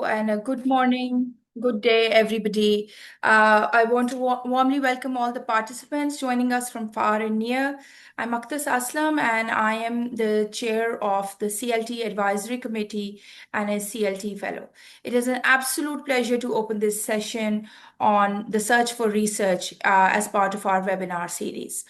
Hello and good morning, good day, everybody. I want to warmly welcome all the participants joining us from far and near. I'm Akhtas Aslam, and I am the chair of the CLT Advisory Committee and a CLT Fellow. It is an absolute pleasure to open this session on the search for research as part of our webinar series.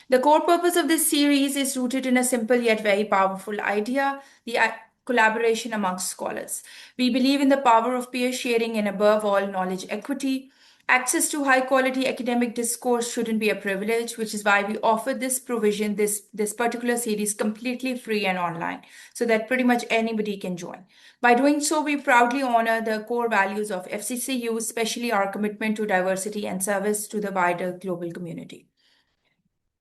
The core purpose of this series is rooted in a simple yet very powerful idea, the collaboration amongst scholars. We believe in the power of peer sharing and, above all, knowledge equity. Access to high quality academic discourse shouldn't be a privilege, which is why we offer this provision, this particular series, completely free and online, so that pretty much anybody can join. By doing so, we proudly honor the core values of FCCU, especially our commitment to diversity and service to the wider global community.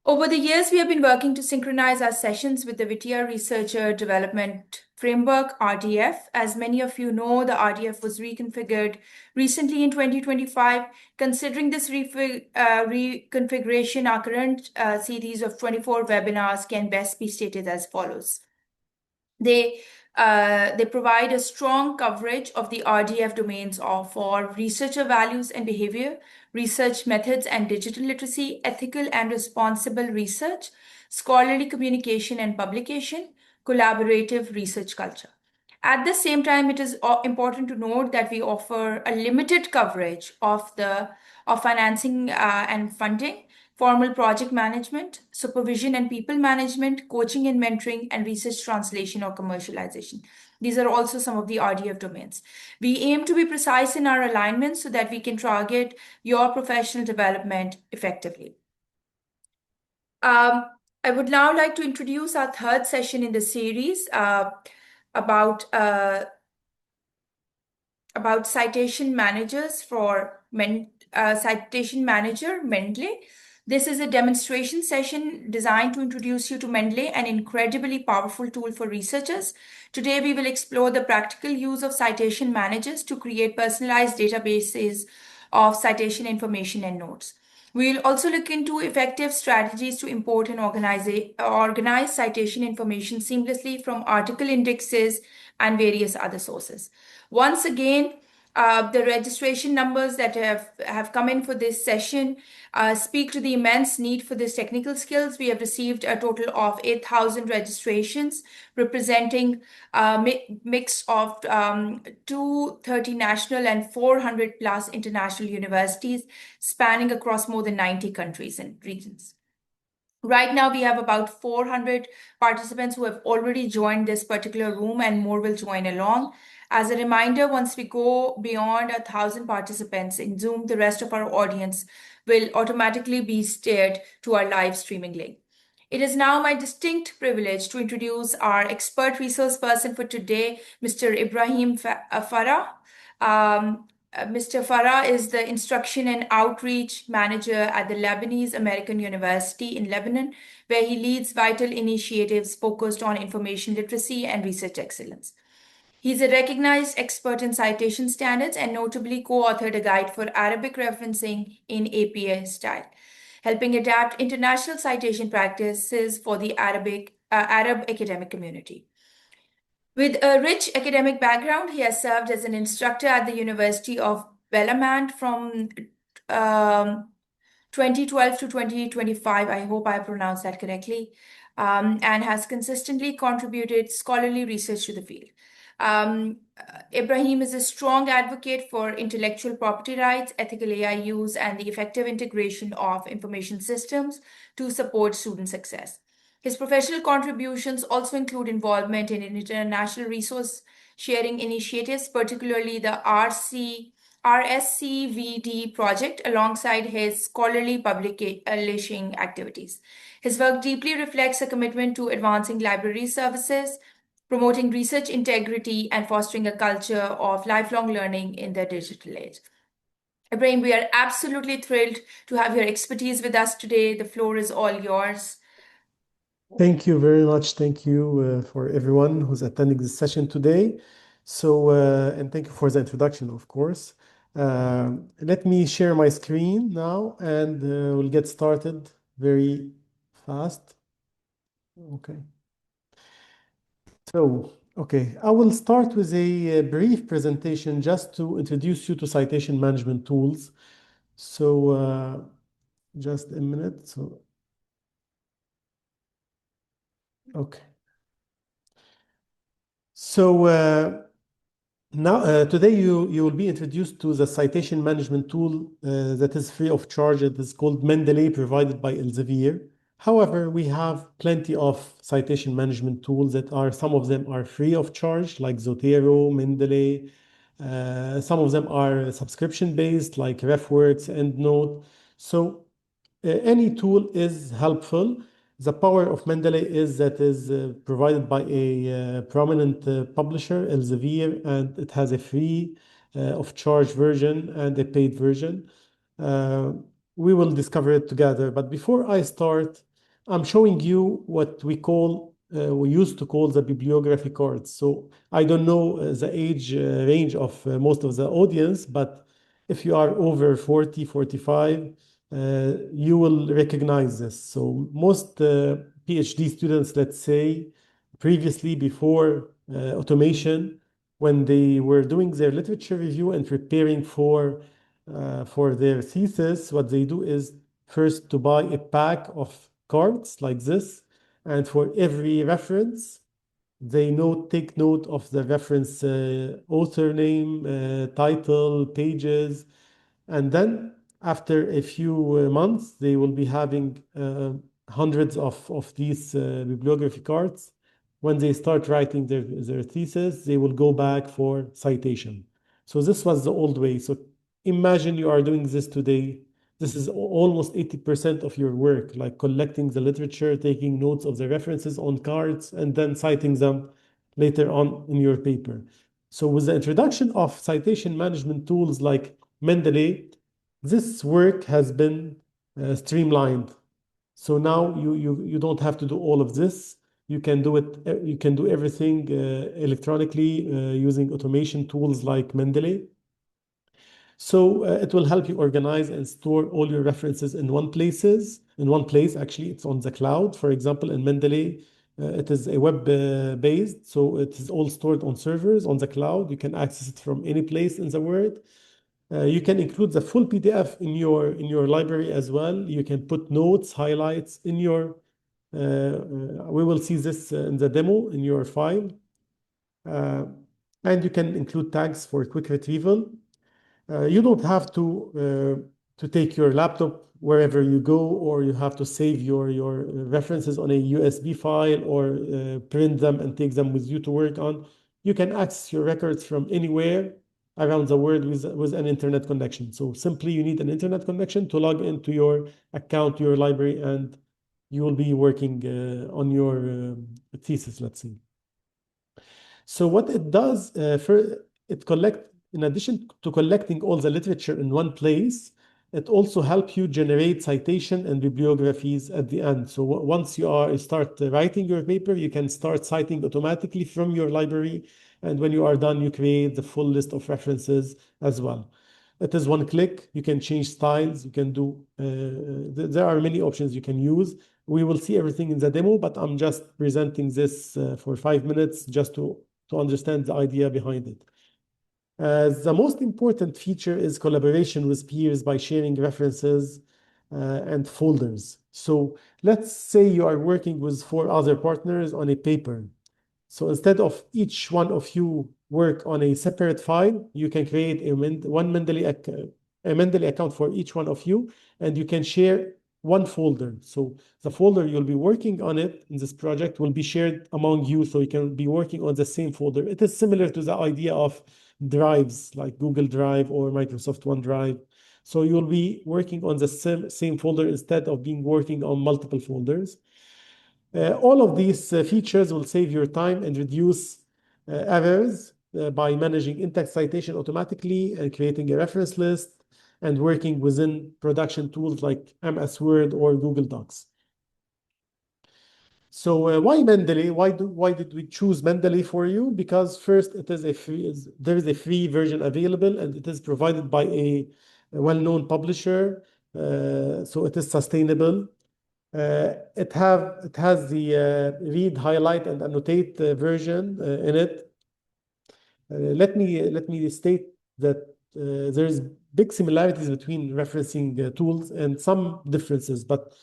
Over the years, we have been working to synchronize our sessions with the Whittier Researcher Development Framework, RDF. As many of you know, the RDF was reconfigured recently in 2025. Considering this reconfiguration, our current series of 24 webinars can best be stated as follows. They provide a strong coverage of the RDF domains for researcher values and behavior, research methods and digital literacy, ethical and responsible research, scholarly communication and publication, collaborative research culture. At the same time, it is important to note that we offer a limited coverage of financing and funding, formal project management, supervision and people management, coaching and mentoring, and research translation or commercialization. These are also some of the RDF domains. We aim to be precise in our alignment so that we can target your professional development effectively. I would now like to introduce our third session in the series about citation managers for Citation Manager, Mendeley. This is a demonstration session designed to introduce you to Mendeley, an incredibly powerful tool for researchers. Today, we will explore the practical use of citation managers to create personalized databases of citation information and notes. We'll also look into effective strategies to import and organize citation information seamlessly from article indexes and various other sources. Once again, the registration numbers that have come in for this session speak to the immense need for these technical skills. We have received a total of 8,000 registrations, representing a mix of 230 national and 400 plus international universities spanning across more than 90 countries and regions. Right now, we have about 400 participants who have already joined this particular room, and more will join along. As a reminder, once we go beyond 1,000 participants in Zoom, the rest of our audience will automatically be steered to our live streaming link. It is now my distinct privilege to introduce our expert resource person for today, Mr. Ibrahim Farah. Mr. Farah is the Instruction and Outreach Manager at the Lebanese American University in Lebanon, where he leads vital initiatives focused on information literacy and research excellence. He's a recognized expert in citation standards and notably co-authored a guide for Arabic referencing in APA style, helping adapt international citation practices for the Arab academic community. With a rich academic background, he has served as an instructor at the University of Bellarmine from 2012 to 2025. I hope I pronounced that correctly, and has consistently contributed scholarly research to the field. Ibrahim is a strong advocate for intellectual property rights, ethical AI use, and the effective integration of information systems to support student success. His professional contributions also include involvement in international resource sharing initiatives, particularly the RSCVD project, alongside his scholarly publishing activities. His work deeply reflects a commitment to advancing library services, promoting research integrity, and fostering a culture of lifelong learning in the digital age. Ibrahim, we are absolutely thrilled to have your expertise with us today. The floor is all yours. Thank you very much. Thank you for everyone who's attending this session today. And thank you for the introduction, of course. Let me share my screen now, and we'll get started very fast. Okay. So Okay, I will start with a brief presentation just to introduce you to citation management tools. So just a minute. Okay. So now, today you will be introduced to the citation management tool that is free of charge. It is called Mendeley, provided by Elsevier. However, we have plenty of citation management tools that are, some of them are free of charge, like Zotero, Mendeley. Some of them are subscription based, like RefWorks, EndNote. So any tool is helpful. The power of Mendeley is that is provided by a prominent publisher, Elsevier, and it has a free of charge version and a paid version. Uh, we will discover it together. But before I start, I'm showing you what we used to call the bibliography cards. So I don't know the age range of most of the audience, but if you are over 40, 45, you will recognize this. So most PhD students, let's say, previously before automation, when they were doing their literature review and preparing for their thesis, what they do is first to buy a pack of cards like this, and for every reference, they take note of the reference author name, title, pages, and then after a few months, they will be having hundreds of these bibliography cards. When they start writing their thesis, they will go back for citation. So this was the old way. So imagine you are doing this today. This is almost 80% of your work, like collecting the literature, taking notes of the references on cards, and then citing them later on in your paper. So with the introduction of citation management tools like Mendeley, this work has been streamlined. So now you don't have to do all of this. You can do it. You can do everything electronically using automation tools like Mendeley. So it will help you organize and store all your references in one place. Actually, it's on the cloud. For example, in Mendeley, it is a web based, so it is all stored on servers on the cloud. You can access it from any place in the world. You can include the full PDF in your library as well. You can put notes, highlights in your. We will see this in the demo in your file, uh, and you can include tags for quick retrieval. You don't have to take your laptop wherever you go, or you have to save your references on a USB file, or print them and take them with you to work on. You can access your records from anywhere around the world with an internet connection. So simply you need an internet connection to log into your account, your library, and you will be working on your thesis, let's say. So what it does, in addition to collecting all the literature in one place, it also helps you generate citation and bibliographies at the end. So once you start writing your paper, you can start citing automatically from your library. And when you are done, you create the full list of references as well. It is one click. You can change styles. You can do, there are many options you can use. We will see everything in the demo, but I'm just presenting this for 5 minutes just to understand the idea behind it. The most important feature is collaboration with peers by sharing references and folders. So let's say you are working with 4 other partners on a paper. So instead of each one of you work on a separate file, you can create a Mendeley account for each one of you, and you can share one folder. So the folder you'll be working on it in this project will be shared among you, so you can be working on the same folder. It is similar to the idea of drives like Google Drive or Microsoft OneDrive. So you'll be working on the same folder instead of being working on multiple folders. All of these features will save your time and reduce errors by managing in-text citation automatically and creating a reference list and working within production tools like MS Word or Google Docs. So why Mendeley? Why did we choose Mendeley for you? Because first, there is a free version available, and it is provided by a well-known publisher, so it is sustainable. It has the read, highlight, and annotate version in it. Let me state that there's big similarities between referencing tools and some differences. But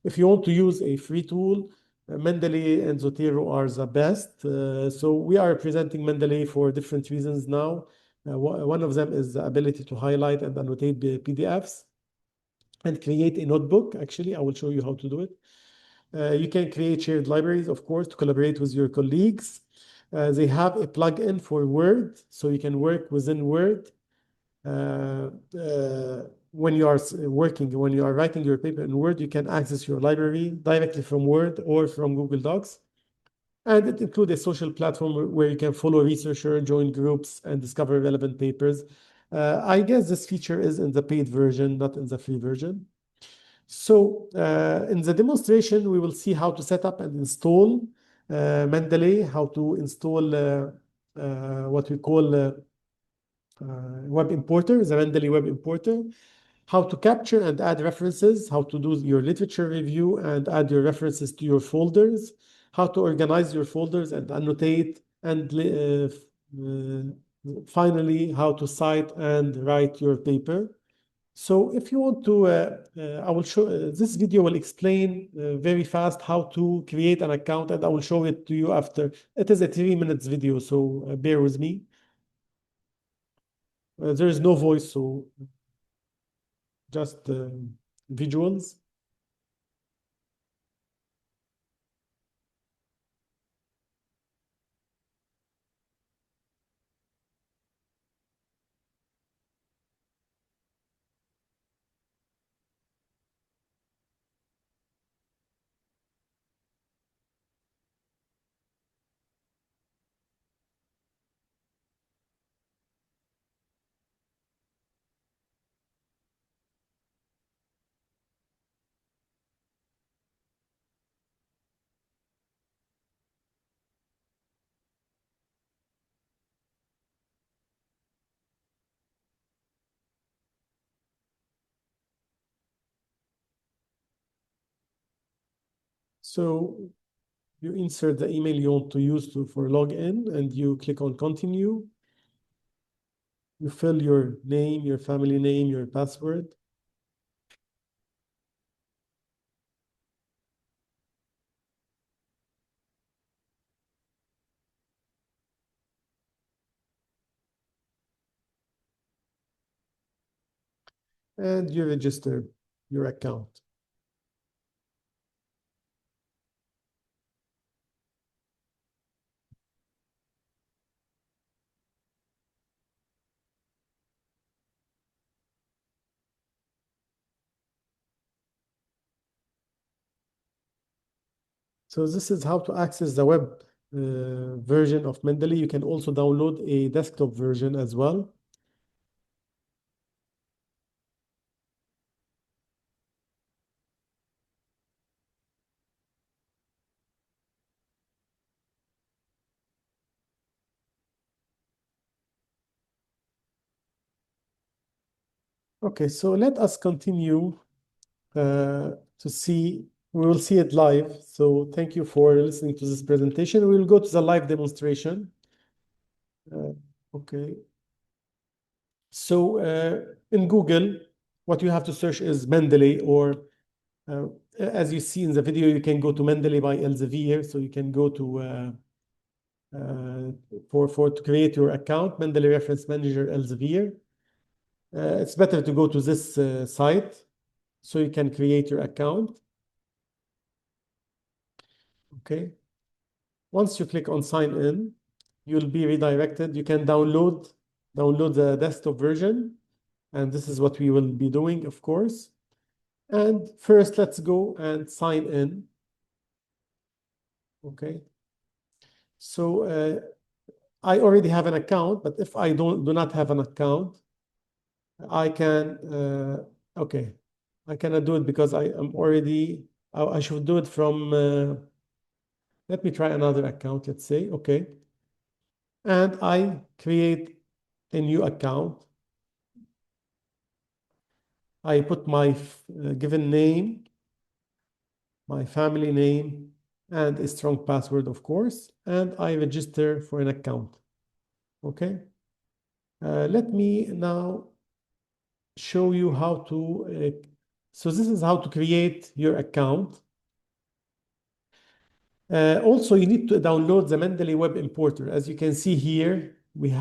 if you want to use a free tool, Mendeley and Zotero are the best. So we are presenting Mendeley for different reasons now. One of them is the ability to highlight and annotate the PDFs and create a notebook. Actually, I will show you how to do it. You can create shared libraries, of course, to collaborate with your colleagues. They have a plugin for Word, so you can work within Word. When you are when you are writing your paper in Word, you can access your library directly from Word or from Google Docs. And it includes a social platform where you can follow researchers, join groups, and discover relevant papers. I guess this feature is in the paid version, not in the free version. So in the demonstration, we will see how to set up and install Mendeley, how to install what we call web importer, the Mendeley web importer, how to capture and add references, how to do your literature review and add your references to your folders, how to organize your folders and annotate, and finally, how to cite and write your paper. So if you want to, I will show, this video will explain very fast how to create an account, and I will show it to you after. It is a 3 minutes video, so bear with me. There is no voice, so just visuals. So you insert the email you want to use for login, and you click on continue. You fill your name, your family name, your password. And you register your account. So this is how to access the web version of Mendeley. You can also download a desktop version as well. Okay, so let us continue to see. We will see it live. So thank you for listening to this presentation. We will go to the live demonstration. Okay. So in Google, what you have to search is Mendeley, or as you see in the video, you can go to Mendeley by Elsevier. So you can go to to create your account, Mendeley Reference Manager Elsevier. It's better to go to this site so you can create your account. Okay. Once you click on sign in, you'll be redirected. You can download the desktop version, and this is what we will be doing, of course. And first, let's go and sign in. Okay. So I already have an account, but if I do not have an account, I can, okay, I cannot do it because I am already, I should do it from, let me try another account, let's say, okay. And I create a new account. I put my given name, my family name, and a strong password, of course, and I register for an account. Okay. Let me now show you how to, so this is how to create your account. Also, you need to download the Mendeley Web Importer. As you can see here,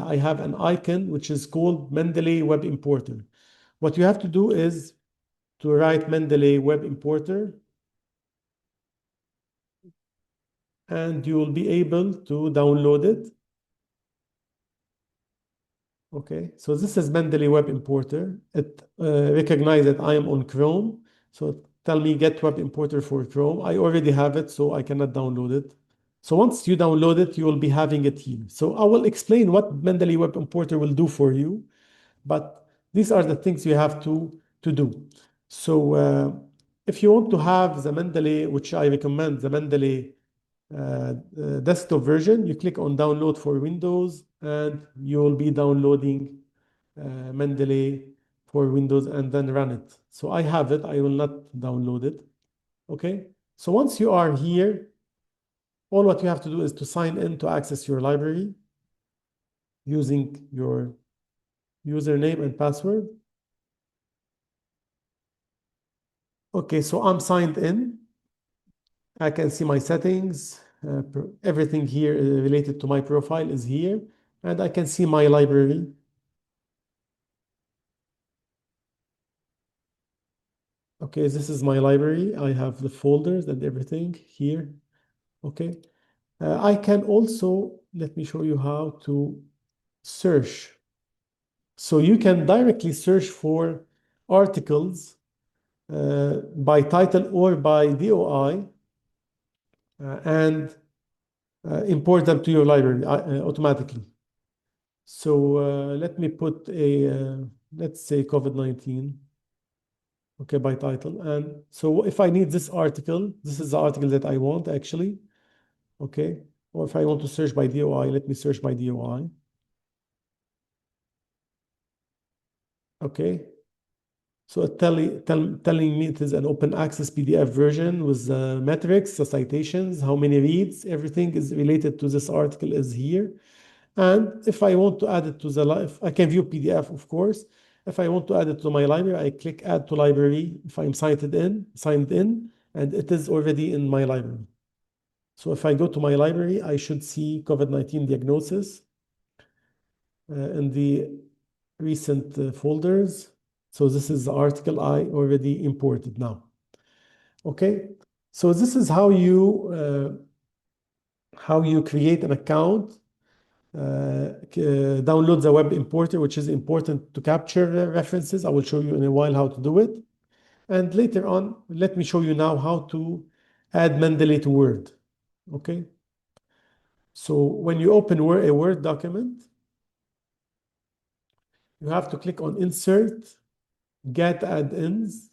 I have an icon which is called Mendeley Web Importer. What you have to do is to write Mendeley Web Importer, and you will be able to download it. Okay, so this is Mendeley Web Importer. It recognizes that I am on Chrome. So tell me get Web Importer for Chrome. I already have it, so I cannot download it. So once you download it, you will be having it here. So I will explain what Mendeley Web Importer will do for you, but these are the things you have to do. So if you want to have the Mendeley, which I recommend, the Mendeley desktop version, you click on download for Windows and you will be downloading Mendeley for Windows and then run it. So I have it, I will not download it. Okay, so once you are here, all what you have to do is to sign in to access your library using your username and password. Okay, so I'm signed in. I can see my settings. Everything here related to my profile is here, and I can see my library. Okay, this is my library. I have the folders and everything here. Okay, I can also, let me show you how to search. So you can directly search for articles by title or by DOI and import them to your library automatically. So let me put let's say COVID-19, okay, by title. And so if I need this article, this is the article that I want actually, okay? Or if I want to search by DOI, let me search by DOI. Okay. So telling me it is an open access PDF version with the metrics, the citations, how many reads, everything is related to this article is here. And if I want to add it to the live, I can view PDF, of course. If I want to add it to my library, I click Add to Library. If I'm signed in, and it is already in my library. So if I go to my library, I should see COVID-19 diagnosis in the recent folders. So this is the article I already imported now. Okay, so this is how you create an account. Download the web importer, which is important to capture references. I will show you in a while how to do it. And later on, let me show you now how to add Mendeley to Word. Okay. So when you open a Word document, you have to click on Insert, Get Add-ins.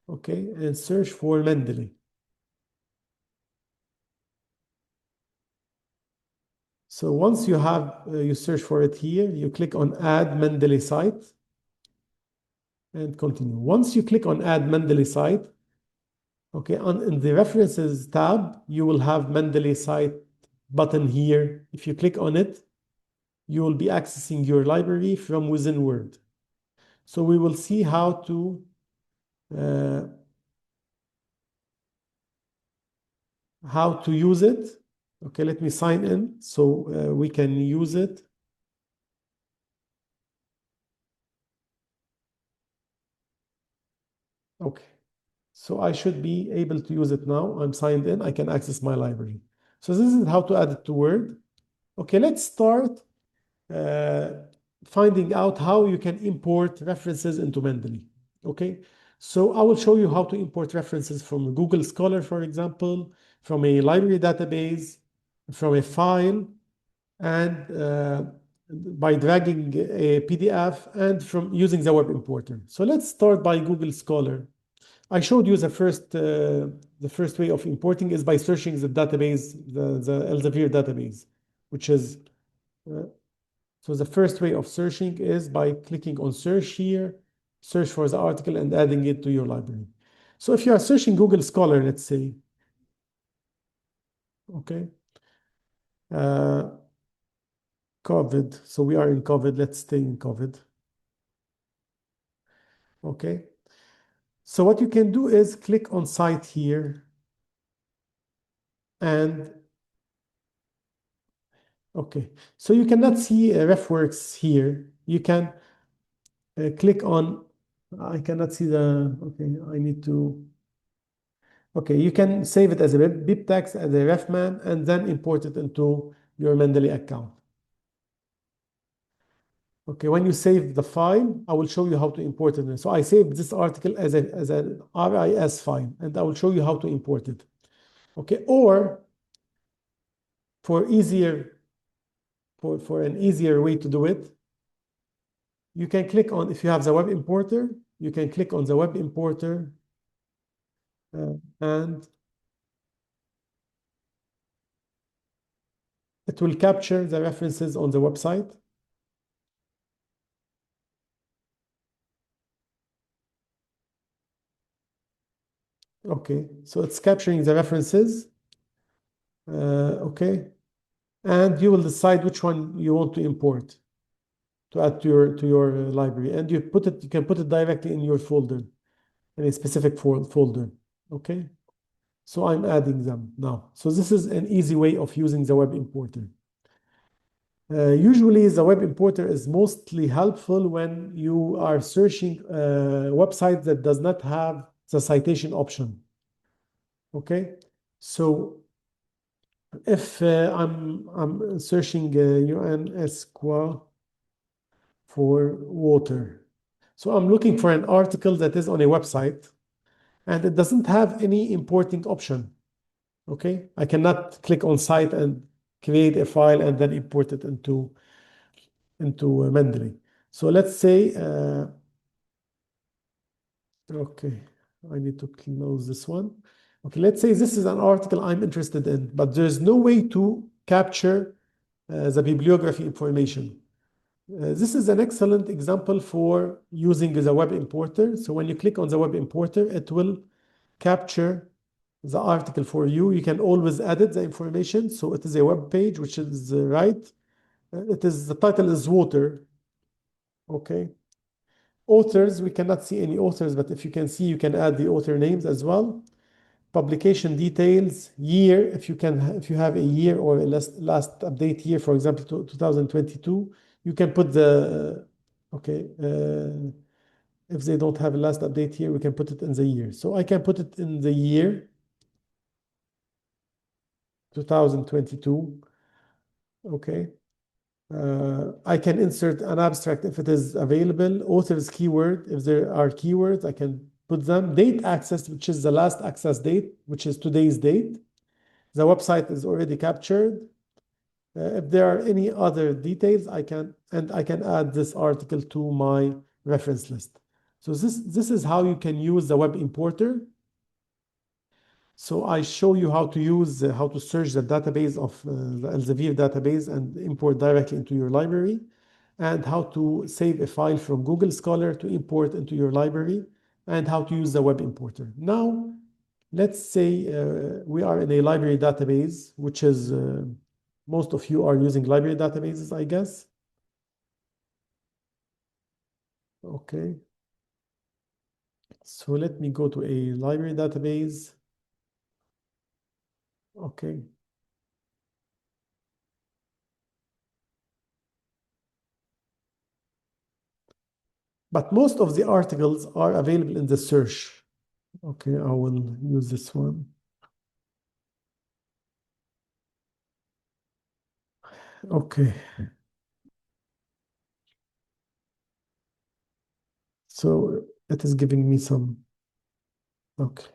Okay, and search for Mendeley. So once you have, you search for it here, you click on Add Mendeley Cite and continue. Once you click on Add Mendeley Cite, okay, in the References tab, you will have Mendeley Cite button here. If you click on it, you will be accessing your library from within Word. So we will see how to use it. Okay, let me sign in so we can use it. Okay, so I should be able to use it now. I'm signed in, I can access my library. So this is how to add it to Word. Okay, let's start finding out how you can import references into Mendeley. Okay, so I will show you how to import references from Google Scholar, for example, from a library database, from a file, and by dragging a PDF and from using the web importer. So let's start by Google Scholar. I showed you the first way of importing is by searching the database, the Elsevier database, which is so the first way of searching is by clicking on search here, search for the article and adding it to your library. So if you are searching Google Scholar, let's say, okay, uh, COVID. So we are in COVID. Let's stay in COVID. Okay. So what you can do is click on Cite here, and okay. So you cannot see RefWorks here. You can click on. I cannot see the. Okay, I need to. Okay, you can save it as a BibTeX, as a RefMan, and then import it into your Mendeley account. Okay, when you save the file, I will show you how to import it. So I saved this article as an RIS file, and I will show you how to import it. Okay, or for an easier way to do it, you can click on, if you have the web importer, you can click on the web importer and it will capture the references on the website. Okay, so it's capturing the references. Okay, and you will decide which one you want to import to add to your library, and you can put it directly in your folder, in a specific folder. Okay, so I'm adding them now. So this is an easy way of using the web importer. Usually the web importer is mostly helpful when you are searching a website that does not have the citation option. Okay, so if I'm searching UNESCO for water, so I'm looking for an article that is on a website and it doesn't have any importing option. Okay, I cannot click on Cite and create a file and then import it into Mendeley. So let's say, okay, I need to close this one. Okay, let's say this is an article I'm interested in, but there's no way to capture the bibliography information. This is an excellent example for using the web importer. So when you click on the web importer, it will capture the article for you. You can always edit the information. So it is a web page, which is right. The title is water. Okay. Authors, we cannot see any authors, but if you can see, you can add the author names as well. Publication details, year, if you have a year or a last update year, for example, 2022, you can put the, okay, if they don't have a last update here, we can put it in the year. So I can put it in the year 2022, okay. I can insert an abstract if it is available. Author's keyword, if there are keywords, I can put them. Date access, which is the last access date, which is today's date. The website is already captured. If there are any other details, I can add this article to my reference list. So this is how you can use the web importer. So I show you how to use, how to search the database of the Elsevier database and import directly into your library, and how to save a file from Google Scholar to import into your library, and how to use the web importer. Now, let's say we are in a library database, which is, most of you are using library databases, I guess. Okay. So let me go to a library database. Okay. But most of the articles are available in the search. Okay, I will use this one. Okay. So it is giving me some, okay.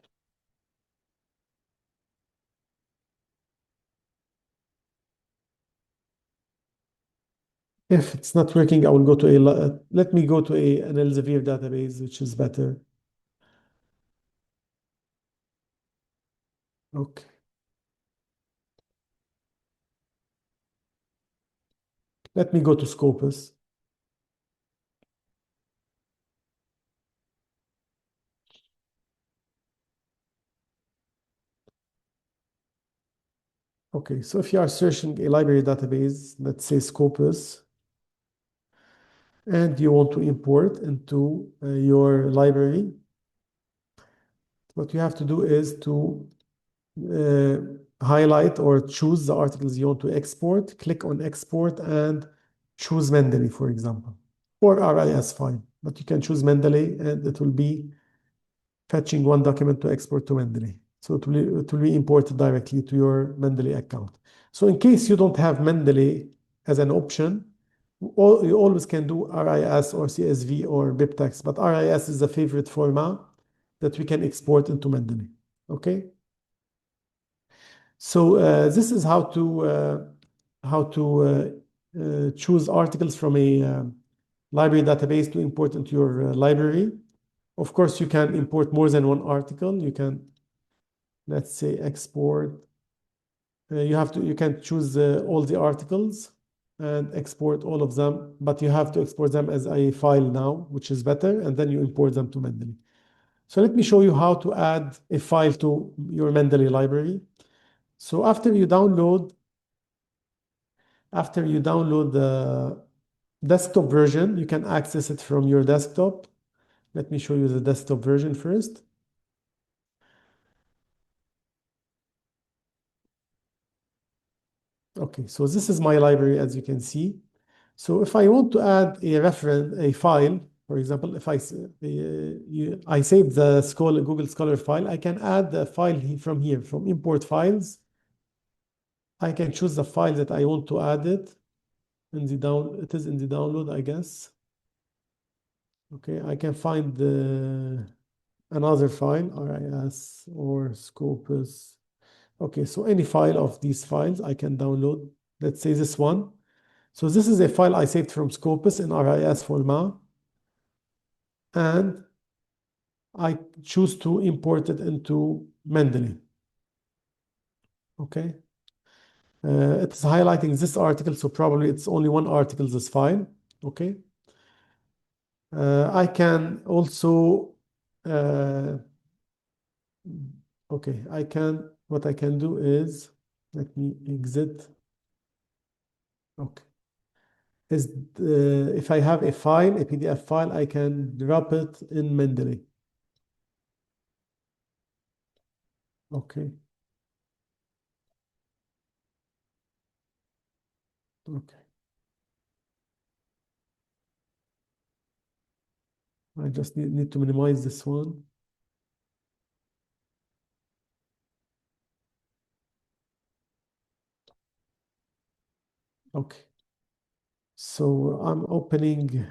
If it's not working, I will go to let me go to an Elsevier database, which is better. Okay. Let me go to Scopus. Okay, so if you are searching a library database, let's say Scopus, and you want to import into your library, what you have to do is to highlight or choose the articles you want to export, click on export and choose Mendeley, for example, or RIS file. But you can choose Mendeley and it will be fetching one document to export to Mendeley. So it will be imported directly to your Mendeley account. So in case you don't have Mendeley as an option, you always can do RIS or CSV or BibTeX, but RIS is the favorite format that we can export into Mendeley. Okay. So this is how to choose articles from a library database to import into your library. Of course, you can import more than one article. You can, let's say, export. You can choose all the articles and export all of them, but you have to export them as a file now, which is better, and then you import them to Mendeley. So let me show you how to add a file to your Mendeley library. So after you download the desktop version, you can access it from your desktop. Let me show you the desktop version first. Okay, so this is my library, as you can see. So if I want to add a file, for example, if I save the Google Scholar file, I can add the file from here, from import files. I can choose the file that I want to add it. It is in the download, I guess. Okay, I can find another file, RIS or Scopus. Okay, so any file of these files I can download. Let's say this one. So this is a file I saved from Scopus in RIS format. And I choose to import it into Mendeley. Okay. It's highlighting this article, so probably it's only one article, this file. Okay. I can also, okay, what I can do is, let me exit. Okay. If I have a file, a PDF file, I can drop it in Mendeley. Okay. Okay. I just need to minimize this one. Okay. So I'm opening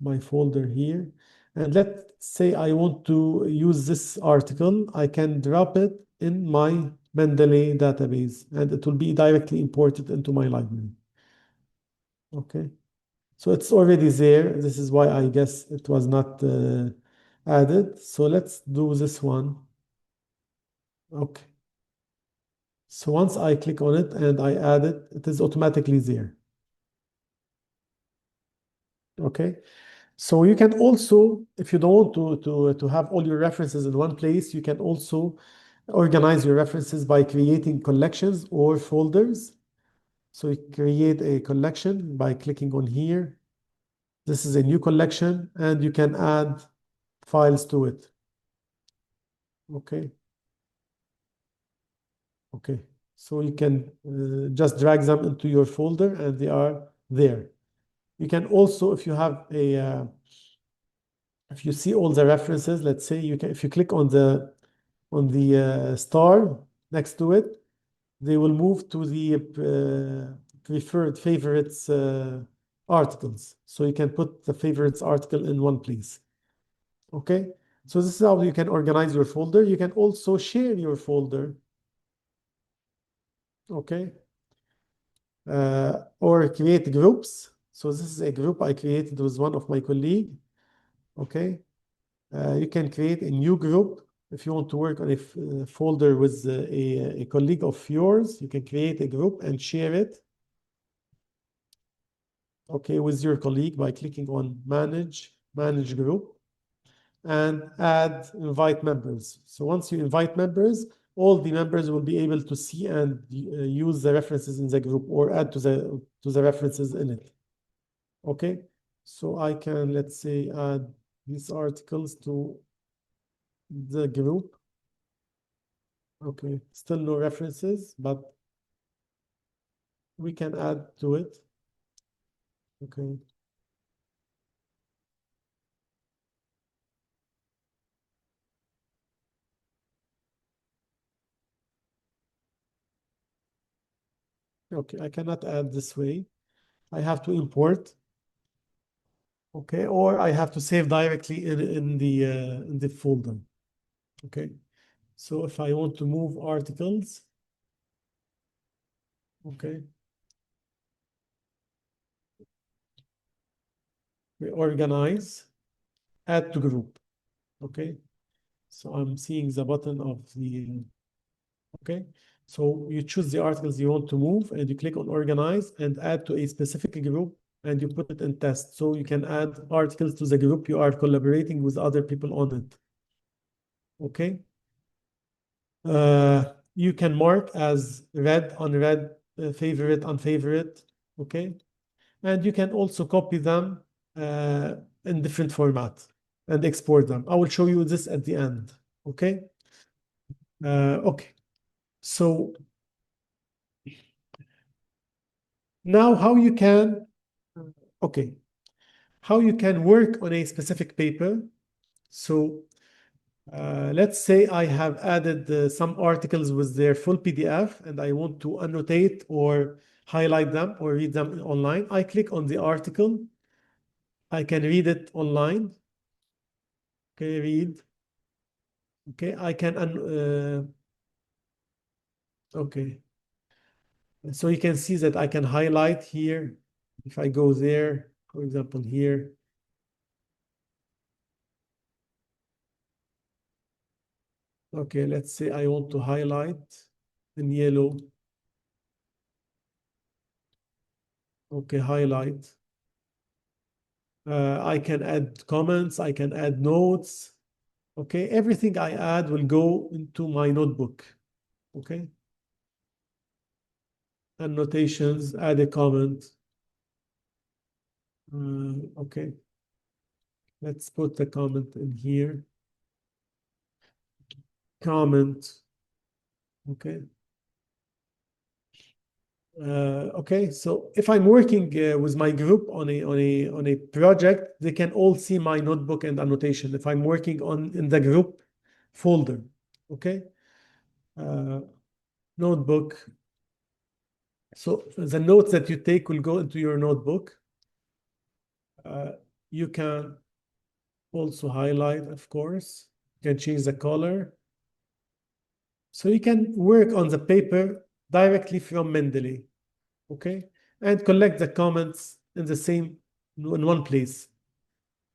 my folder here. And let's say I want to use this article. I can drop it in my Mendeley database and it will be directly imported into my library. Okay. So it's already there. This is why I guess it was not added. So let's do this one. Okay. So once I click on it and I add it, it is automatically there. Okay. So you can also, if you don't want to have all your references in one place, you can also organize your references by creating collections or folders. So you create a collection by clicking on here. This is a new collection and you can add files to it. Okay. Okay. So you can just drag them into your folder and they are there. You can also, if you have if you see all the references, let's say if you click on the star next to it, they will move to the preferred favorites articles. So you can put the favorites article in one place. Okay. So this is how you can organize your folder. You can also share your folder. Okay. Or create groups. So this is a group I created with one of my colleagues. Okay. You can create a new group. If you want to work on a folder with a colleague of yours, you can create a group and share it. Okay, with your colleague by clicking on manage group and invite members. So once you invite members, all the members will be able to see and use the references in the group or add to the references in it. Okay, so I can, let's say, add these articles to the group. Okay, still no references, but we can add to it. Okay. Okay, I cannot add this way. I have to import. Okay, or I have to save directly in the folder. Okay, so if I want to move articles, okay, we organize, add to group. Okay, so I'm seeing the button of the, okay, so you choose the articles you want to move and you click on organize and add to a specific group and you put it in test. So you can add articles to the group you are collaborating with other people on it. Okay. You can mark as read, unread, favorite, unfavorite. Okay. And you can also copy them in different formats and export them. I will show you this at the end. Okay. Okay. So now how you can, okay, how you can work on a specific paper. So let's say I have added some articles with their full PDF and I want to annotate or highlight them or read them online. I click on the article. I can read it online. Okay, read. Okay, I can, okay. So you can see that I can highlight here. If I go there, for example, here. Okay, let's say I want to highlight in yellow. Okay, highlight. I can add comments, I can add notes. Okay, everything I add will go into my notebook. Okay, annotations, add a comment. Okay, let's put the comment in here. Comment. Okay. Okay, so if I'm working with my group on a project, they can all see my notebook and annotation if I'm working in the group folder. Okay, notebook. So the notes that you take will go into your notebook. You can also highlight, of course. You can change the color. So you can work on the paper directly from Mendeley. Okay, and collect the comments in the same, in one place.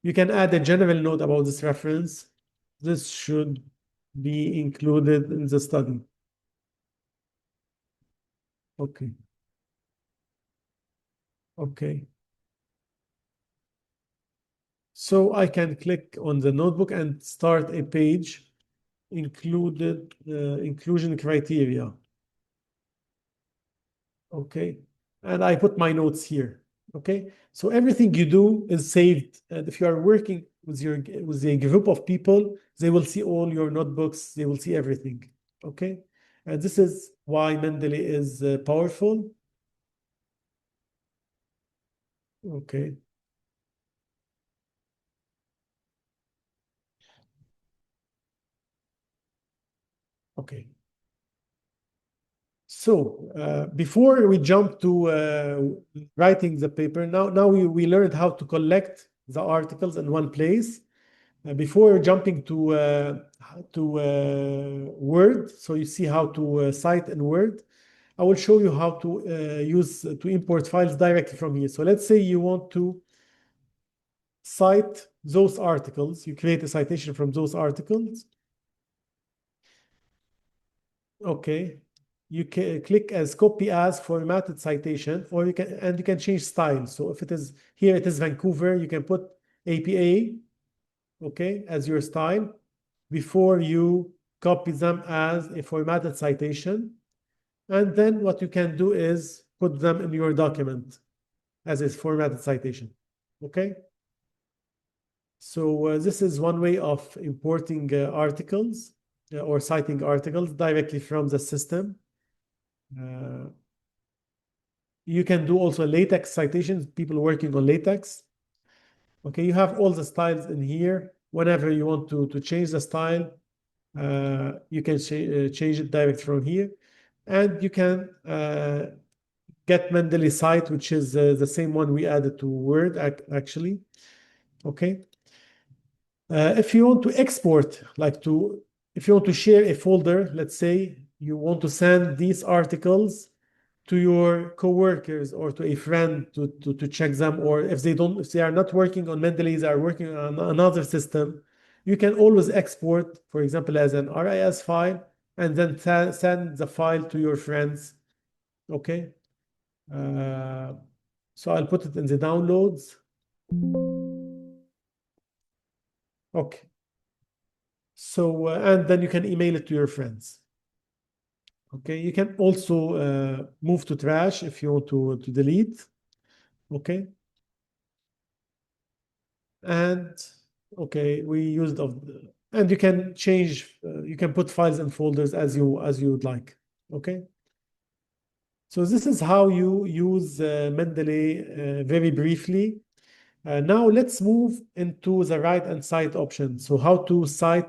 You can add a general note about this reference. This should be included in the study. Okay. Okay. So I can click on the notebook and start a page included inclusion criteria. Okay. And I put my notes here. Okay. So everything you do is saved. And if you are working with a group of people, they will see all your notebooks. They will see everything. Okay. And this is why Mendeley is powerful. Okay. Okay. So before we jump to writing the paper, now we learned how to collect the articles in one place. Before jumping to Word, so you see how to cite in Word, I will show you how to import files directly from here. So let's say you want to cite those articles. You create a citation from those articles. Okay. You can click as copy as formatted citation, or you can change style. So if it is here, it is Vancouver, you can put APA, okay, as your style before you copy them as a formatted citation. And then what you can do is put them in your document as a formatted citation. Okay? So this is one way of importing articles or citing articles directly from the system. You can do also LaTeX citations, people working on LaTeX. Okay, you have all the styles in here. Whenever you want to change the style, you can change it direct from here. And you can get Mendeley Cite, which is the same one we added to Word, actually. Okay. If you want to export, if you want to share a folder, let's say you want to send these articles to your coworkers or to a friend to check them, or if they are not working on Mendeley, they are working on another system, you can always export, for example, as an RIS file, and then send the file to your friends. Okay. So I'll put it in the downloads. Okay. So, and then you can email it to your friends. Okay, you can also move to trash if you want to delete. Okay. And okay, we used and you can change, you can put files and folders as you would like. Okay. So this is how you use Mendeley very briefly. Now let's move into the write and cite option. So how to cite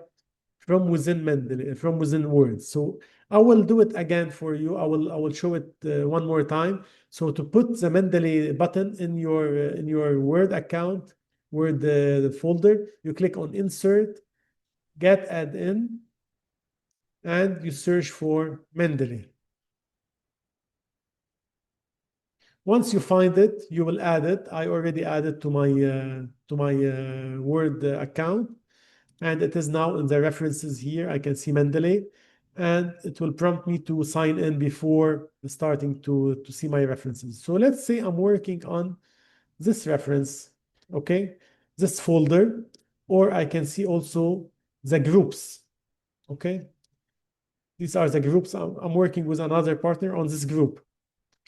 from within Mendeley, from within Word. So I will do it again for you. I will show it one more time. So to put the Mendeley button in your Word account, Word folder, you click on Insert, Get Add In, and you search for Mendeley. Once you find it, you will add it. I already added to my Word account, and it is now in the references here. I can see Mendeley, and it will prompt me to sign in before starting to see my references. So let's say I'm working on this reference, okay, this folder, or I can see also the groups, okay. These are the groups. I'm working with another partner on this group.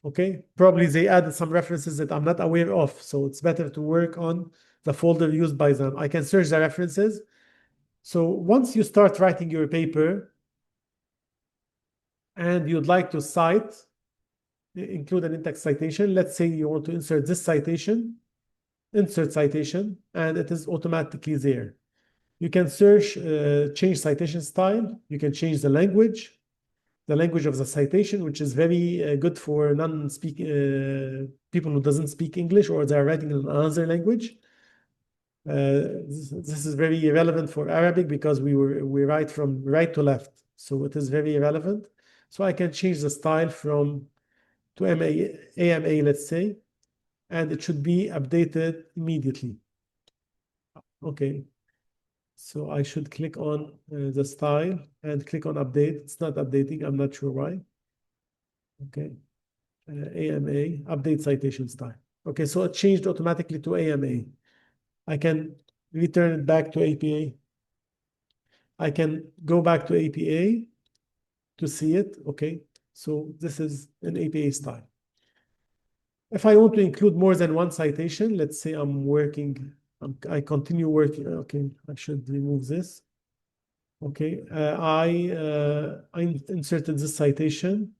Okay, probably they added some references that I'm not aware of, so it's better to work on the folder used by them. I can search the references. So once you start writing your paper and you'd like to cite, include an in-text citation, let's say you want to insert this citation, insert citation, and it is automatically there. You can search, change citation style, you can change the language of the citation, which is very good for people who doesn't speak English or they're writing in another language. This is very relevant for Arabic because we write from right to left, so it is very relevant. So I can change the style from to AMA, let's say, and it should be updated immediately. Okay. So I should click on the style and click on update. It's not updating. I'm not sure why. Okay. AMA, update citation style. Okay, so it changed automatically to AMA. I can return it back to APA. I can go back to APA to see it. Okay, so this is an APA style. If I want to include more than one citation, let's say I'm working, I continue working. Okay, I should remove this. Okay, I inserted this citation.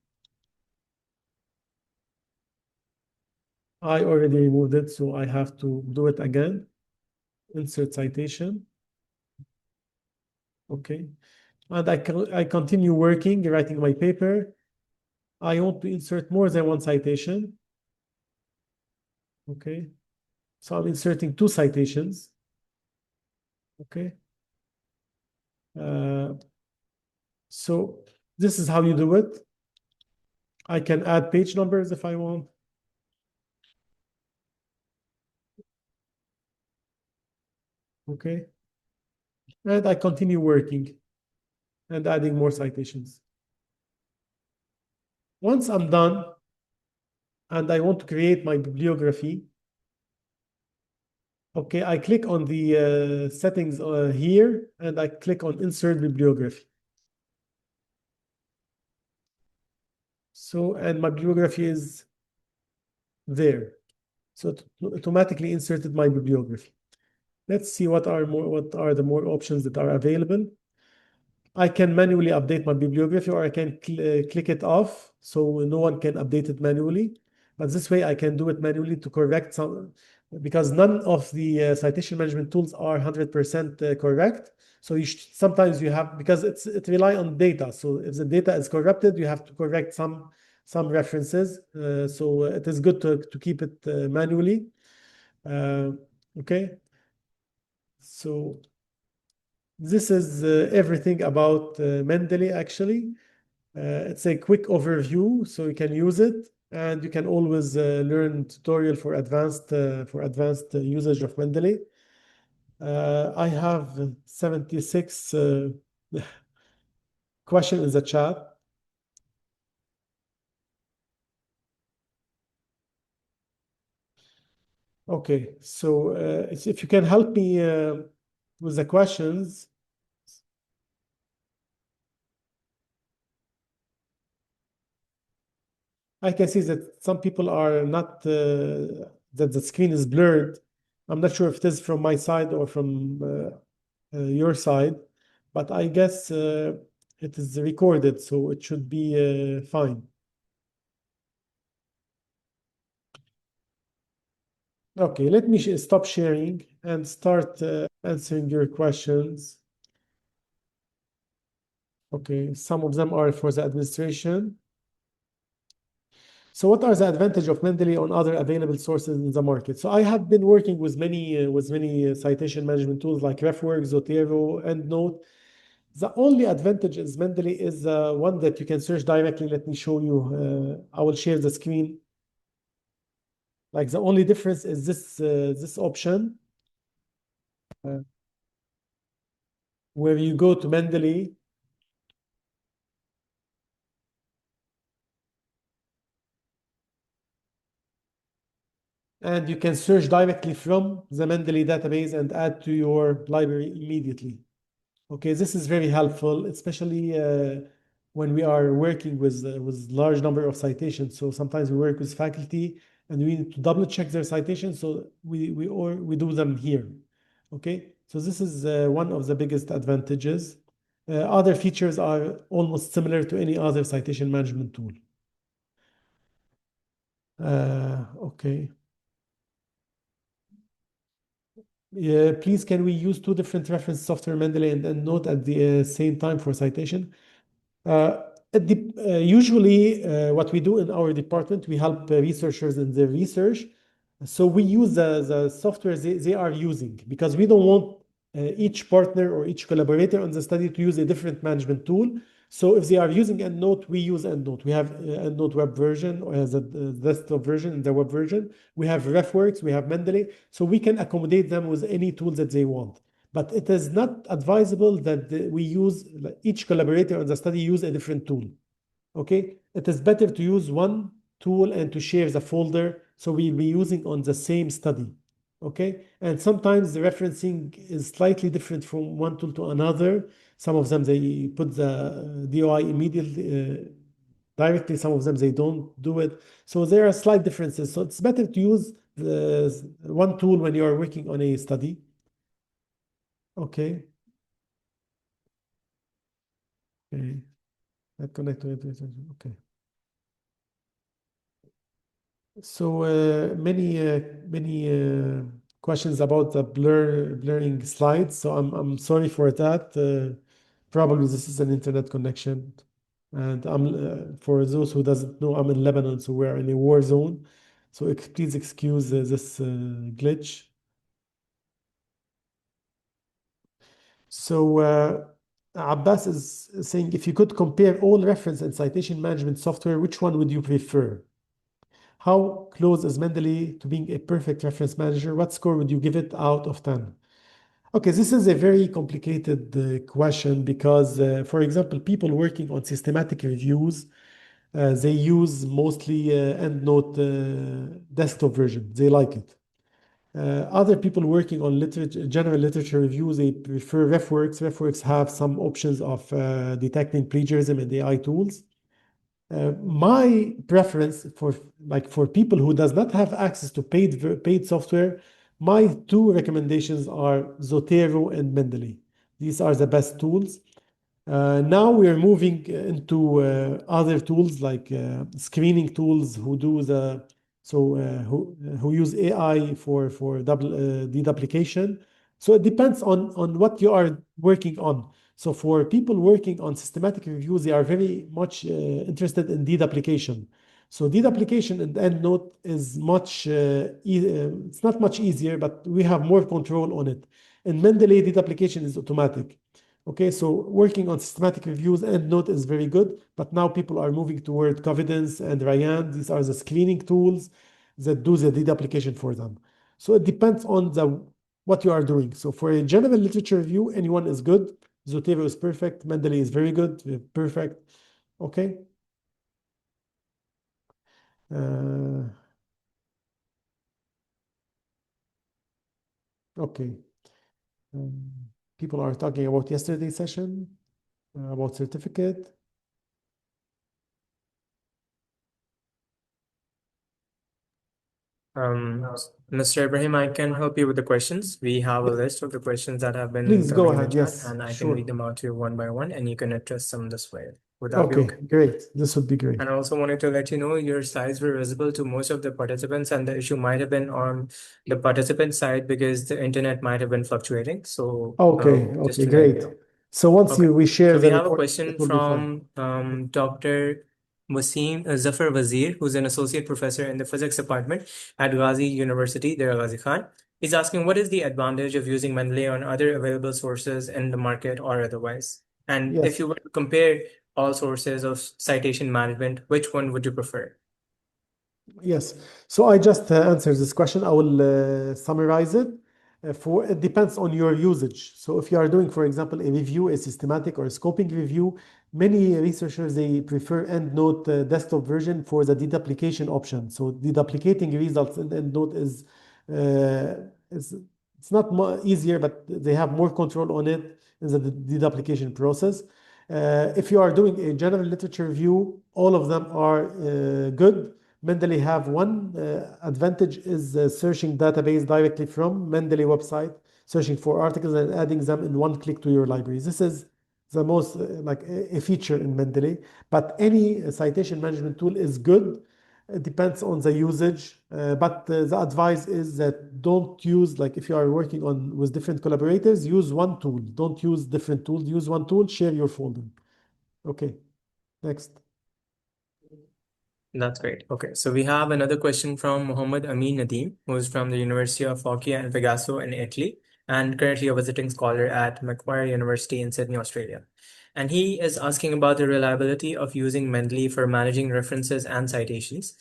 I already removed it, so I have to do it again. Insert citation. Okay, and I continue working, writing my paper. I want to insert more than one citation. Okay, so I'm inserting 2 citations. Okay, so this is how you do it. I can add page numbers if I want. Okay, and I continue working and adding more citations. Once I'm done and I want to create my bibliography, okay, I click on the settings here and I click on insert bibliography. So, and my bibliography is there. So it automatically inserted my bibliography. Let's see what are the more options that are available. I can manually update my bibliography, or I can click it off so no one can update it manually. But this way I can do it manually to correct some, because none of the citation management tools are 100% correct. So sometimes you have, because it rely on data. So if the data is corrupted, you have to correct some references. So it is good to keep it manually. Okay. So this is everything about Mendeley, actually. It's a quick overview, so you can use it, and you can always learn tutorial for advanced usage of Mendeley. I have 76 questions in the chat. Okay, so if you can help me with the questions. I can see that some people are not, that the screen is blurred. I'm not sure if it is from my side or from your side, but I guess it is recorded, so it should be fine. Okay, let me stop sharing and start answering your questions. Okay, some of them are for the administration. So what are the advantage of Mendeley on other available sources in the market? So I have been working with many citation management tools like RefWorks, Zotero, EndNote. The only advantage is Mendeley is one that you can search directly. Let me show you. I will share the screen. Like the only difference is this option where you go to Mendeley and you can search directly from the Mendeley database and add to your library immediately. Okay, this is very helpful, especially when we are working with large number of citations. So sometimes we work with faculty and we need to double check their citations. So we do them here. Okay, so this is one of the biggest advantages. Other features are almost similar to any other citation management tool. Okay. Yeah, please, can we use two different reference software, Mendeley and EndNote, at the same time for citation? Usually, what we do in our department, we help researchers in their research. So we use the software they are using, because we don't want each partner or each collaborator on the study to use a different management tool. So if they are using EndNote, we use EndNote. We have EndNote web version, or the desktop version and the web version. We have RefWorks, we have Mendeley. So we can accommodate them with any tool that they want. But it is not advisable that we use, each collaborator on the study use a different tool. Okay, it is better to use one tool and to share the folder, so we'll be using on the same study. Okay, and sometimes the referencing is slightly different from one tool to another. Some of them they put the DOI immediately directly, some of them they don't do it. So there are slight differences. So it's better to use the one tool when you are working on a study. Okay. Okay. Let's connect to it. Okay. So many questions about the blurring slides. So I'm sorry for that. Probably this is an internet connection, and I'm for those who doesn't know, I'm in Lebanon, so we're in a war zone. So please excuse this glitch. So Abbas is saying, if you could compare all reference and citation management software, which one would you prefer? How close is Mendeley to being a perfect reference manager? What score would you give it out of 10? Okay, this is a very complicated question, because, for example, people working on systematic reviews, they use mostly EndNote desktop version. They like it. Other people working on general literature reviews, they prefer RefWorks. RefWorks have some options of detecting plagiarism in the AI tools. My preference for people who does not have access to paid software, my two recommendations are Zotero and Mendeley. These are the best tools. Now we are moving into other tools like screening tools who use AI for deduplication. So it depends on what you are working on. So for people working on systematic reviews, they are very much interested in deduplication. So deduplication in EndNote is it's not much easier, but we have more control on it. In Mendeley, deduplication is automatic. Okay, so working on systematic reviews, EndNote is very good, but now people are moving toward Covidence and Ryan. These are the screening tools that do the deduplication for them. So it depends on what you are doing. So for a general literature review, anyone is good. Zotero is perfect. Mendeley is very good, perfect. Okay. Uh, okay. Um, People are talking about yesterday's session, about certificate. Um, Mr. Ibrahim, I can help you with the questions. We have a list of the questions that have been Please go coming in the ahead. chat, Yes, and I can sure. read them out to you one by one, and you can address them this way. Would that be Okay, okay? great. This would be great. And I also wanted to let you know your slides were visible to most of the participants, and the issue might have been on the participant side because the internet might have been fluctuating. So Okay, just okay, to let you great. know. So once Okay. we share So we the have a report, question it will be fine. from Dr. Wasim Zafar Wazir, who's an associate professor in the physics department at Ghazi University, Dera Ghazi Khan. He's asking, what is the advantage of using Mendeley on other available sources in the market or otherwise? And if Yes. you were to compare all sources of citation management, which one would you prefer? Yes. So I just answered this question. I will summarize it. It depends on your usage. So if you are doing, for example, a review, a systematic or a scoping review, many researchers they prefer EndNote desktop version for the deduplication option. So deduplicating results in EndNote is it's not easier, but they have more control on it in the deduplication process. If you are doing a general literature review, all of them are good. Mendeley have one advantage is searching database directly from Mendeley website, searching for articles and adding them in one click to your library. This is the most like a feature in Mendeley. But any citation management tool is good. It depends on the usage. But the advice is that don't use like if you are working on with different collaborators, use one tool. Don't use different tools. Use one tool. Share your folder. Okay. Next. That's great. Okay, so we have another question from Muhammad Amin Nadeem, who is from the University of Foggia and Pegaso in Italy, and currently a visiting scholar at Macquarie University in Sydney, Australia. And he is asking about the reliability of using Mendeley for managing references and citations.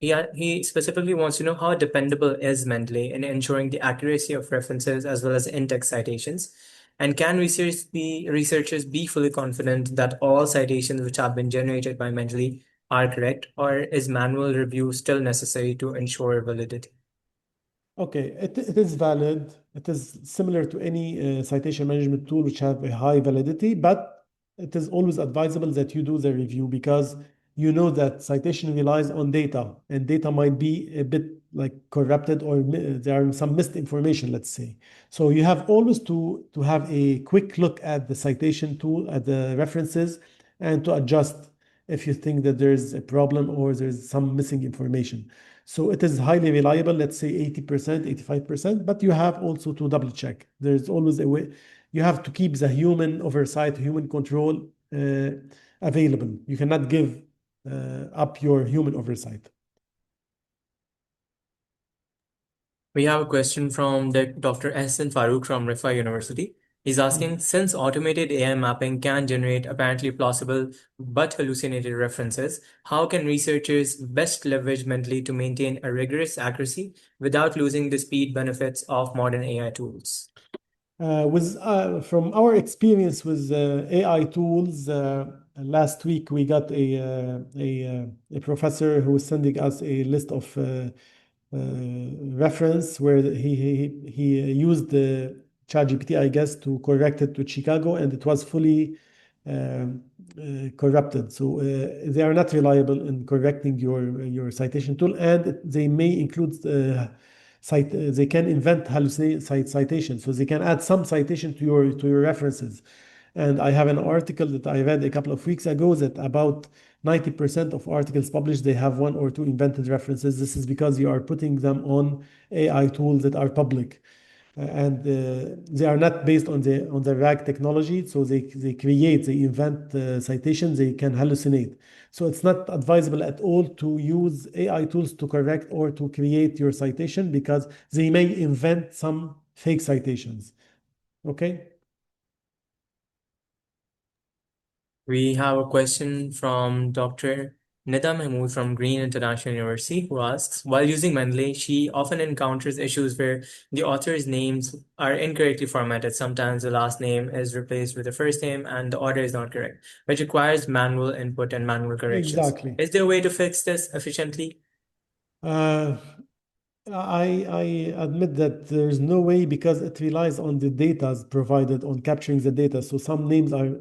He specifically wants to know how dependable is Mendeley in ensuring the accuracy of references as well as in-text citations. And can researchers be fully confident that all citations which have been generated by Mendeley are correct, or is manual review still necessary to ensure validity? Okay, it is valid. It is similar to any citation management tool which have a high validity, but it is always advisable that you do the review because you know that citation relies on data and data might be a bit like corrupted or there are some missed information, let's say. So you have always to have a quick look at the citation tool, at the references, and to adjust if you think that there's a problem or there's some missing information. So it is highly reliable, let's say 80%, 85%, but you have also to double check. There's always a way. You have to keep the human oversight, human control available. You cannot give up your human oversight. We have a question from Dr. Ehsan Farouk from Rifa University. He's asking, since automated AI mapping can generate apparently plausible but hallucinated references, how can researchers best leverage Mendeley to maintain a rigorous accuracy without losing the speed benefits of modern AI tools? From our experience with AI tools, last week we got a professor who was sending us a list of reference where he used the ChatGPT, I guess, to correct it to Chicago, and it was fully corrupted. So they are not reliable in correcting your citation tool, and they may include they can invent hallucinate citations. So they can add some citation to your references. And I have an article that I read a couple of weeks ago that about 90% of articles published, they have one or two invented references. This is because you are putting them on AI tools that are public. And they are not based on the RAG technology, so they invent citations, they can hallucinate. So it's not advisable at all to use AI tools to correct or to create your citation because they may invent some fake citations. Okay. We have a question from Dr. Nida Mahmood from Green International University, who asks, while using Mendeley, she often encounters issues where the author's names are incorrectly formatted. Sometimes the last name is replaced with the first name and the order is not correct, which requires manual input and manual corrections. Exactly. Is there a way to fix this efficiently? I admit that there's no way because it relies on the data provided on capturing the data. So some names are,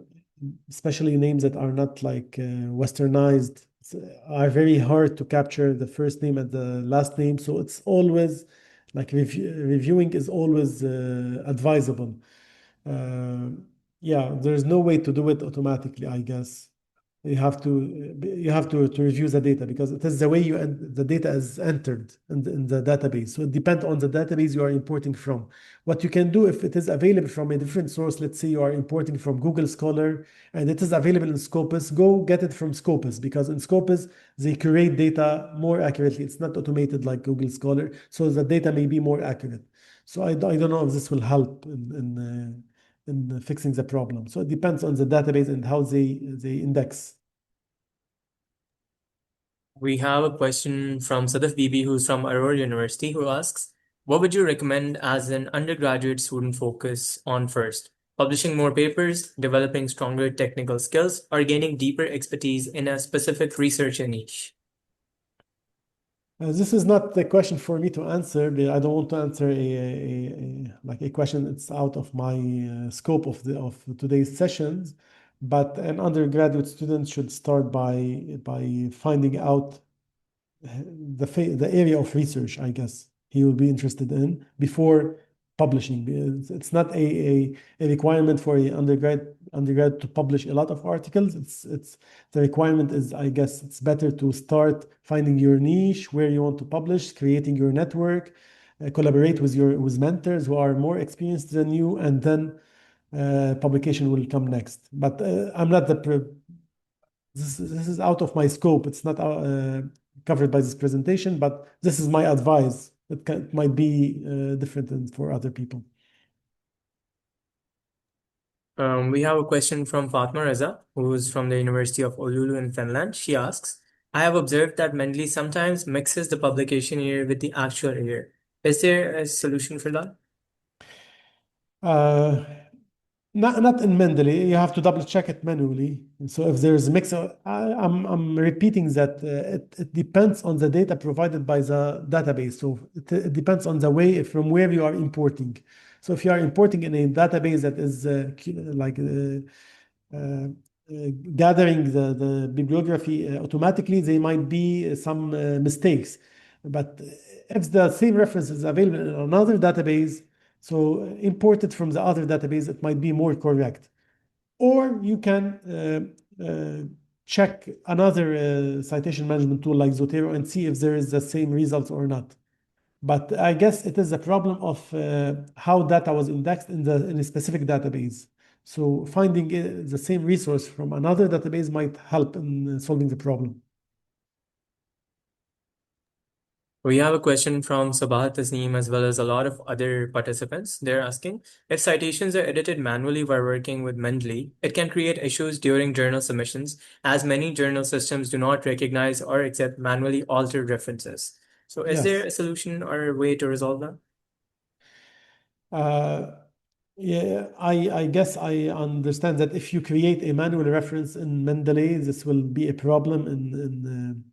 especially names that are not like westernized, are very hard to capture the first name and the last name. So it's always like reviewing is always advisable. Uh, yeah, there's no way to do it automatically, I guess. You have to review the data because it is the way the data is entered in the database. So it depends on the database you are importing from. What you can do if it is available from a different source, let's say you are importing from Google Scholar and it is available in Scopus, go get it from Scopus because in Scopus they curate data more accurately. It's not automated like Google Scholar, so the data may be more accurate. So I don't know if this will help in fixing the problem. So it depends on the database and how they index. We have a question from Sadaf Bibi, who's from Aurora University, who asks, what would you recommend as an undergraduate student focus on first? Publishing more papers, developing stronger technical skills, or gaining deeper expertise in a specific research niche? This is not the question for me to answer. I don't want to answer like a question that's out of my scope of today's sessions. But an undergraduate student should start by finding out the area of research, I guess, he will be interested in before publishing. It's not a requirement for an undergrad to publish a lot of articles. It's the requirement is, I guess, it's better to start finding your niche, where you want to publish, creating your network, collaborate with mentors who are more experienced than you, and then publication will come next. But I'm not this is out of my scope. It's not covered by this presentation, but this is my advice. It might be different for other people. We have a question from Fatma Raza, who is from the University of Oulu in Finland. She asks, I have observed that Mendeley sometimes mixes the publication year with the actual year. Is there a solution for that? Uh, not in Mendeley. You have to double check it manually. So if there's a mix, I'm repeating that it depends on the data provided by the database. So it depends on the way from where you are importing. So if you are importing in a database that is like gathering the bibliography automatically, there might be some mistakes. But if the same reference is available in another database, so imported from the other database, it might be more correct. Or you can check another citation management tool like Zotero and see if there is the same results or not. But I guess it is a problem of how data was indexed in a specific database. So finding the same resource from another database might help in solving the problem. We have a question from Sabahat Tasneem as well as a lot of other participants. They're asking, if citations are edited manually while working with Mendeley, it can create issues during journal submissions, as many journal systems do not recognize or accept manually altered references. So is there a solution or a way to resolve that? Yeah, I guess I understand that if you create a manual reference in Mendeley, this will be a problem in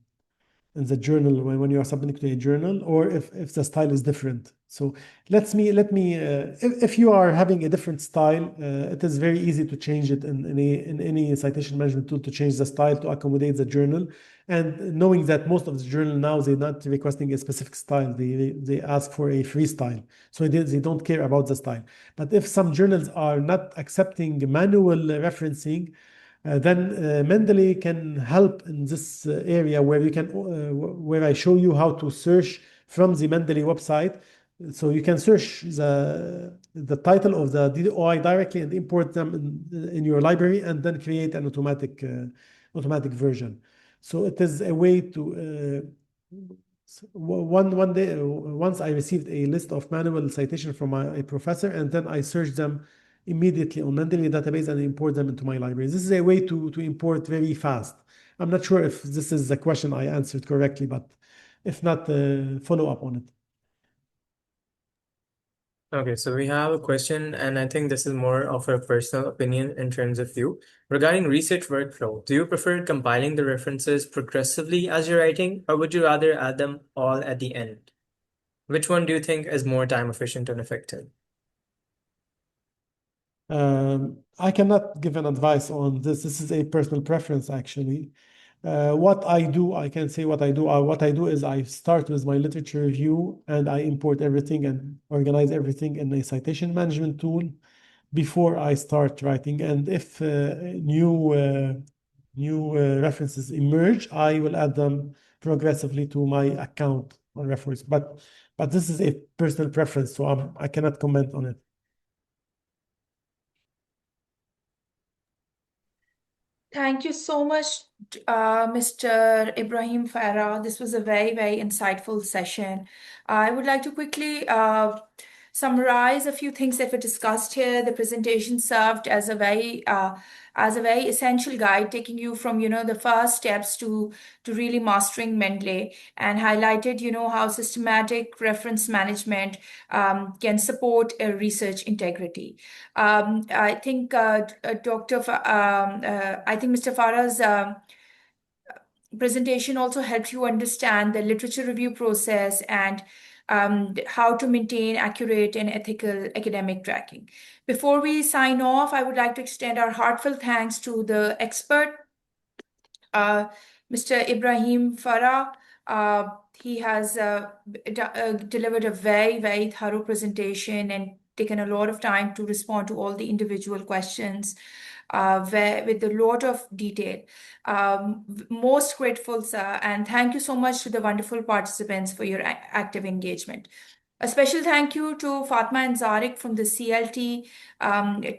the journal when you are submitting to a journal, or if the style is different. So let me if you are having a different style, it is very easy to change it in any citation management tool, to change the style to accommodate the journal. And knowing that most of the journal now, they're not requesting a specific style, they ask for a free style, so they don't care about the style. But if some journals are not accepting manual referencing, then Mendeley can help in this area, where you can where I show you how to search from the Mendeley website. So you can search the title of the DOI directly and import them in your library, and then create an automatic version. So it is a way to one day, once I received a list of manual citation from a professor, and then I searched them immediately on Mendeley database and import them into my library. This is a way to import very fast. I'm not sure if this is the question I answered correctly, but if not, follow up on it. Okay, so we have a question, and I think this is more of a personal opinion in terms of you. Regarding research workflow, do you prefer compiling the references progressively as you're writing, or would you rather add them all at the end? Which one do you think is more time efficient and effective? I cannot give an advice on this. This is a personal preference, actually. What I do, I can say what I do. What I do is I start with my literature review, and I import everything and organize everything in a citation management tool before I start writing. And if new references emerge, I will add them progressively to my account on RefWorks. But this is a personal preference, so I cannot comment on it. Thank you so much, Mr. Ibrahim Farah. This was a very, very insightful session. I would like to quickly summarize a few things that were discussed here. The presentation served as a very essential guide, taking you from the first steps to really mastering Mendeley, and highlighted how systematic reference management can support research integrity. I think I think Mr. Farah's presentation also helped you understand the literature review process and how to maintain accurate and ethical academic tracking. Before we sign off, I would like to extend our heartfelt thanks to the expert, Mr. Ibrahim Farah. He has delivered a very, very thorough presentation and taken a lot of time to respond to all the individual questions with a lot of detail. Most grateful, sir, and thank you so much to the wonderful participants for your active engagement. A special thank you to Fatma and Zarek from the CLT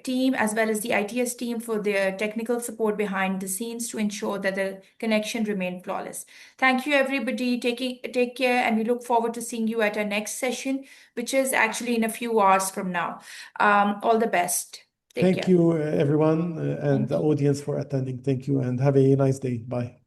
team, as well as the ITS team, for their technical support behind the scenes to ensure that the connection remained flawless. Thank you, everybody. Take care, and we look forward to seeing you at our next session, which is actually in a few hours from now. All the best. Take Thank care. you, everyone, and the audience for attending. Thank you, and have a nice day. Bye.